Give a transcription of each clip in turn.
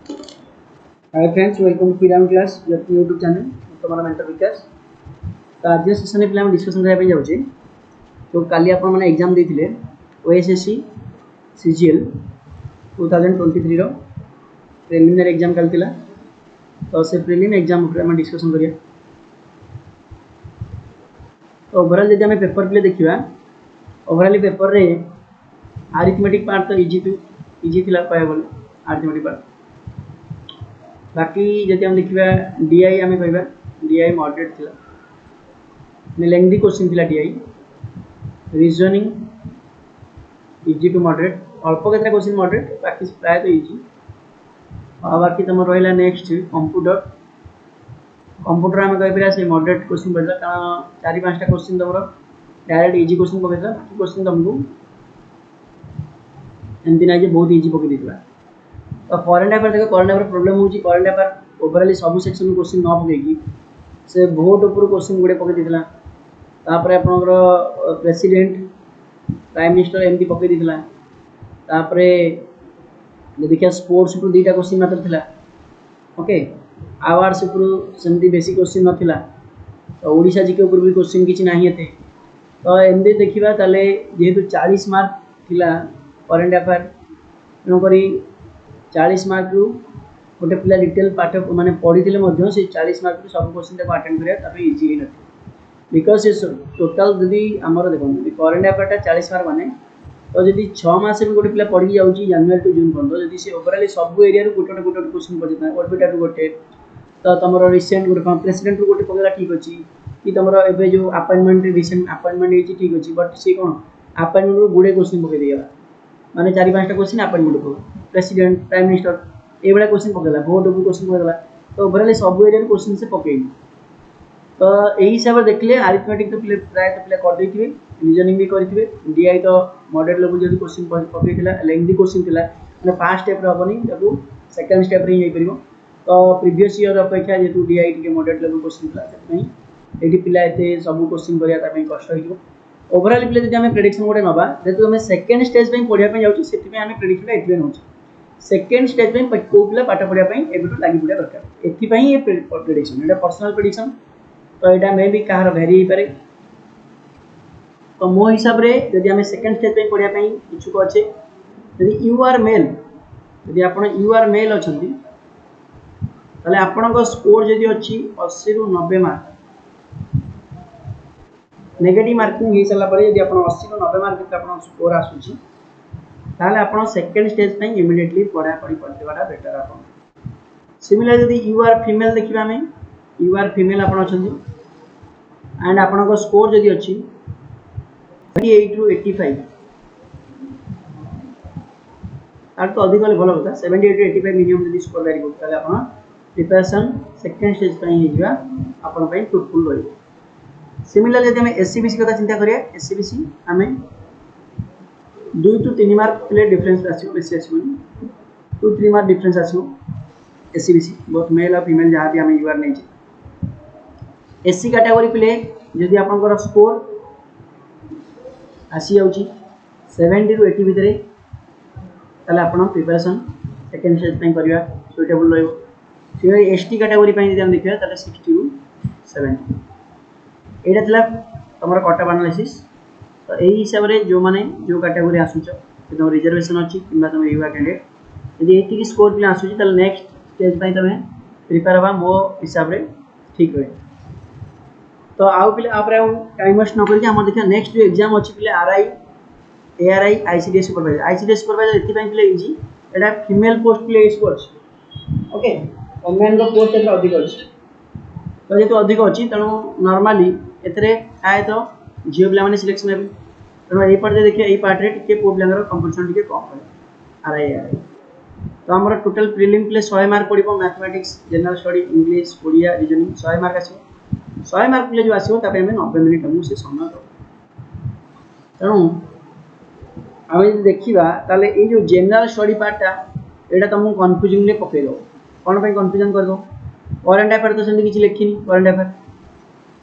Hi friends, welcome to pyramid class YouTube channel. तुम्हारा mentor Vikas. तो आज सेशन में पिला डिस्कशन करबा जाउछे। तो काली आपण माने एग्जाम देथिले ओएसएससी सीजीएल 2023 रो प्रिलिमिनरी एग्जाम कालतिला। तो से प्रिलिमिनरी एग्जाम ऊपर हम डिस्कशन करिया। तो ओवरऑल जदि हम पेपर प्ले देखिबा, ओवरऑल पेपर रे अरिथमेटिक पार्ट तो इजी थिला कहबा बोले अरिथमेटिक पार्ट। बाकी जदि हम देखिबा डीआई आम कहबा डीआई मॉडरेट थिला, ने लेंथी क्वेश्चन थिला DI. Reasoning easy to moderate, अल्प केतरा क्वेश्चन मॉडरेट, बाकी प्राय तो इजी। और बाकी तुम रहिला नेक्स्ट कंप्यूटर। कंप्यूटर आम कहबा से मॉडरेट क्वेश्चन पड़ला, कारण 4-5टा क्वेश्चन तुम डायरेक्ट इजी क्वेश्चन पकेला, बाकी क्वेश्चन तुमको एमती ना बहुत इजी पके देथिला। तो करंट अफेयर देखो, करंट अफेयर प्रॉब्लम होची, current affair overall sub section question न पकेकी से बहुत ऊपर क्वेश्चन गुडे पके देथिला। तापर आपनकर प्रेसिडेंट प्राइम मिनिस्टर एमती पके देथिला। तापर देखिया स्पोर्ट्स ऊपर 2टा क्वेश्चन मात्र थिला। ओके, अवार्ड्स ऊपर सेमती बेसी क्वेश्चन नथिला। तो ओडिशा जीके ऊपर भी क्वेश्चन किछि नाही एते। तो एमती देखिबा ताले जेहेतु 40 मार्क थिला करंट अफेयर, नकरी 40 मार्क रु गोटे पिला डिटेल पाठ माने पढ़ी से 40 मार्क रु सब क्वेश्चन अटेंड करा इजी ही नहीं। बिकज टोटाल जदि आमर देखो करंट अफेयर 40 मार्क माने, तो जदि 6 मास में गोटे पिला पढ़ी जाऊँगी जनवरी टू जून पर्यटन, जदि से ओवरऑल सब एरिया गोटे गोटे क्वेश्चन पढ़ी ओरबिटा रु गोटे, तो तुम रिसेंट गोटे प्रेसिडेंट रु गोटे पकेला ठीक अच्छी कि तुम एवं जो अपॉइंटमेंट रिसेंट अपॉइंटमेंट होती ठीक अच्छी, बट सी कौन अपॉइंटमेंट रु गुड़े क्वेश्चन पकई देगा, माने 4-5टा क्वेश्चन अपॉइंटमेंट को प्रेसिडेंट प्राइम मिनिस्टर ये क्वेश्चन पकेला, बहुत ऊपर क्वेश्चन पकेला। तो ओवरऑल सब एरिया क्वेश्चन से पकई। तो यही हिसाब से देखले अरिथमेटिक तो प्राय तो पिला कर देथिबे, रीजनिंग भी करिथिबे। डीआई तो मॉडरेट लेवल जदी क्वेश्चन पकईथिला, लेंथी क्वेश्चन थिला, माने फर्स्ट स्टेप रे हबनी, ताको सेकंड स्टेप रे ही परिबो। तो प्रीवियस ईयर अपेक्षा जेतु डीआई के मॉडरेट लेवल क्वेश्चन थिला, सेतनै एडी पिला एते सब क्वेश्चन करिया ता पई कष्ट होइबो। ओवरऑल पिला जदि हमें प्रेडिक्शन गोटे नबा, जेतु हमें सेकंड स्टेज पई पढिया पई जाउची, सेति पई हमें प्रेडिक्शन एतबे नउची। सेकंड स्टेज में को पिला पाठ पढ़िया एबेटू लगी पड़ा दरकार, एथिपाई ये प्रेडिक्शन एटा पर्सनल प्रेडिक्शन। तो यहाँ मे भी कहार भेरी हो पारे। तो मो हिसाब रे जदि हमें सेकंड स्टेज पे पढ़िया इच्छुक अच्छे, यदि यू आर मेल, यदि आप यू आर मेल अच्छा ताले आपन स्कोर जदि अच्छी 80 रु 90 मार्क, नेगेटिव मार्किंग हो सारा पर यदि आप 80 रु 90 मार्क आप स्कोर आसूची, ताले आप सेकंड स्टेज पे इमिडिएटली पढ़ा पढ़ी करदेवाटा बेटर। आप सिमिलर यदि यू आर फीमेल देखा, आम यू आर फीमेल आप एंड आपन स्कोर जदि अच्छी 78 रु 85, आर तो अधिक भल कथा 78 रु 85 मिनिमम जदि स्कोर बैरी कर प्रिपरेशन सेकंड स्टेज आपन फ्रुटफुल रही। सिमिलर जदि हम एससीबीसी कथा चिंता करिया, एससीबीसी आम 2 टू 3 मार्क प्ले डिफरेंस आसो, बेसी आसोनी 2-3 मार्क डिफरेंस आसो एससीबीसी, बोथ मेल और फीमेल जहाँ भी आम यूआर नहीं। एससी कैटेगरी प्ले जदि आपनकर स्कोर आसी जाउची 70 रु 80 भितर, ताले आपन प्रिपरेशन सेकंड स्टेज पे करिया सुइटेबल रहइबो। सिमिलर एसटी कैटेगरी पे जदि हम देखिबा ताले 60 रु 70। एटा थिला तमरा कटअप एनालिसिस। तो यही हिसाब रे जो माने जो कैटेगरी आसुच, तुम रिजर्वेशन अच्छी कि तुम युवा कैंडिडेट, यदि एति स्कोर पिला आसुची ताले नेक्स्ट स्टेज पे तुम प्रिपेयर हवा मो हिसाब रे ठीक रहे। तो आउ पिले आपरे टाइम वेस्ट न करके हम देखिया नेक्स्ट जो एग्जाम अछि पिले RI ARY ICDS supervisor. ICDS supervisor एति पई पिले इजी, एटा फीमेल पोस्ट पिले इशू अछि। ओके, वुमेन रो पोस्ट एटा अधिक अछि, तो जेतु अधिक अछि तनो नॉर्मली एतरे आए तो जियो पिला माने सिलेक्शन हेबे। तनो एई पार्ट देखिए, एई पार्ट रे टिके पो पिलांगर कंपटीशन टिके कम है आरआई एआरआई। तो हमर टोटल प्रीलिम प्ले 100 मार्क पड़िबो, mathematics general study English Odia reasoning 100 mark आसी। 100 मार्क प्ले जो आसो तापे हमें 90 मिनिट हमू से समय दो। तेणु आम देखा ताले ये जो जनरल स्टडी पार्टा एटा तुमको कन्फ्यूजिंग पकई दो। कौन पे कन्फ्यूजन कर दो, करंट अफेयर तो सेमती किसी लिखिनी करंट अफेयर,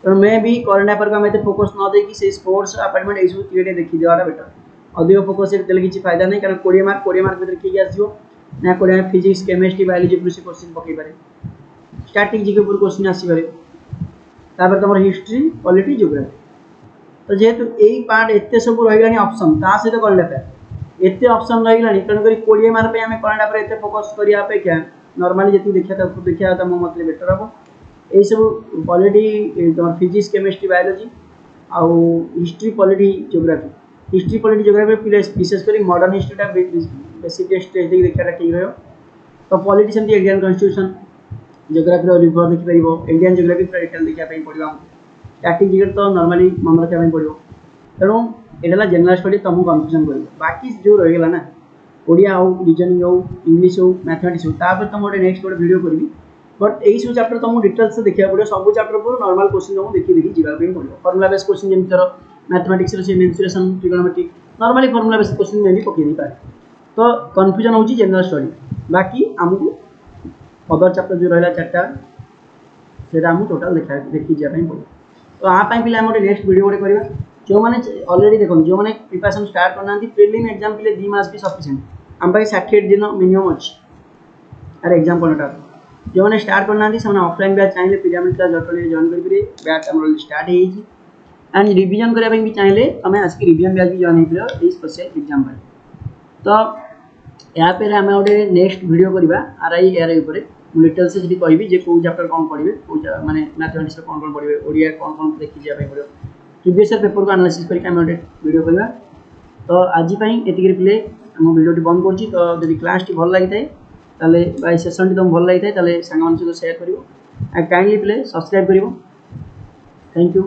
तो मे भी करंट अफेयर को आम फोकस न देकी से स्पोर्ट्स अपॉइंटमेंट ये देखी देवाटा बेटर। अधिक फोकस देले किसी फायदा नहीं, कारण 20 मार्क भर किए आसो ना कोड़े फिजिक्स केमिस्ट्री बायोलॉजी पर से क्वेश्चन पकई पारे स्टैटिक जीके पर क्वेश्चन आसी पारे तापर तुम हिस्ट्री पॉलिटी ज्योग्राफी तो जेहेतु यही पार्ट एत सब रही ऑप्शन ता सहित करंट अफेयर एत ऑप्शन रही तेणुक 20 मार्क आम करंट अफेयर एत फोकस करने अपेक्षा नॉर्मली जी देखा मो मत बेटर हम यही सब पॉलिटी तुम फिजिक्स केमिस्ट्री बायोलॉजी आउ हिस्ट्री पॉलिटी ज्योग्राफी विशेषकर मॉडर्न हिस्ट्रीटा बेसिक टेस्ट देखा ठीक रहा तो पॉलिटी सेमती इंडियन कॉन्स्टिट्यूशन ज्योग्राफी रिवर देखिपर इंडियन ज्योग्राफी पूरा डिटेल देखा पड़ो स्टैटिक जीके तो नॉर्मली मन रखा पड़ो तेणु यहाँ जनरल स्टडी तुमको कन्फ्यूजन कर बाकी जो रहीगला ना ओडिया हो रीजनिंग हो इंग्लीश हो मैथमेटिक्स हो तापर तुम गोटे नेक्स्ट गोटे वीडियो करी बट यही सब चैप्टर तुमको डिटेल्स देखा पड़ो सब चैप्टर पर नॉर्मल क्वेश्चन तुमको देखी जावाक पड़ो फॉर्मुला बेस्ड क्वेश्चन जमी तर मैथमेटिक्स से mensuration trigonometric normally formula based question में भी पकई पाए तो कन्फ्यूजन होची जनरल स्टडी बाकी आमको अदर चैप्टर जो रहा चार्टा से टोटाल देखी जावाई पड़ो तो आप पे गोटे नेक्स्ट वीडियो गोटे करवा जो मैंने ऑलरेडी देखो जो मैंने प्रिपरेशन स्टार्ट करना प्रिलिम एग्जाम के लिए 2 मास भी सफिशिएंट आम पाई 60 दिन मिनिमम अच्छी अरे एग्जाम करना जो मैंने स्टार्ट करना से ऑफलाइन बैच चाहिए पिरामिड क्लास जटन जॉइन करेंगे बैच आम स्टार्ट हो एंड रिविजन करने भी चाहिए तुम आज की रिविजन बैच भी जॉइन हो स्पेशल एग्जाम तो यहाँ पे आम गोटे नेक्स्ट वीडियो करवा आरआई एआरआई उपर डिटेल्स जी कहि जे कौ चैप्टर कौन पढ़े माने मैथमेटिक्स कौन पढ़े ओडिया कौन देखी जाए पड़ो प्रीवियस पेपर को एनालिसिस करके आम गोटे वीडियो करवा तो आज ये प्ले आम वीडियो बंद कर तो जब क्लास टी भल लगी था सेसन टी तुम भल लगी था सांग सहित सेयार कर काइंडली प्ले सब्सक्राइब कर थैंक यू।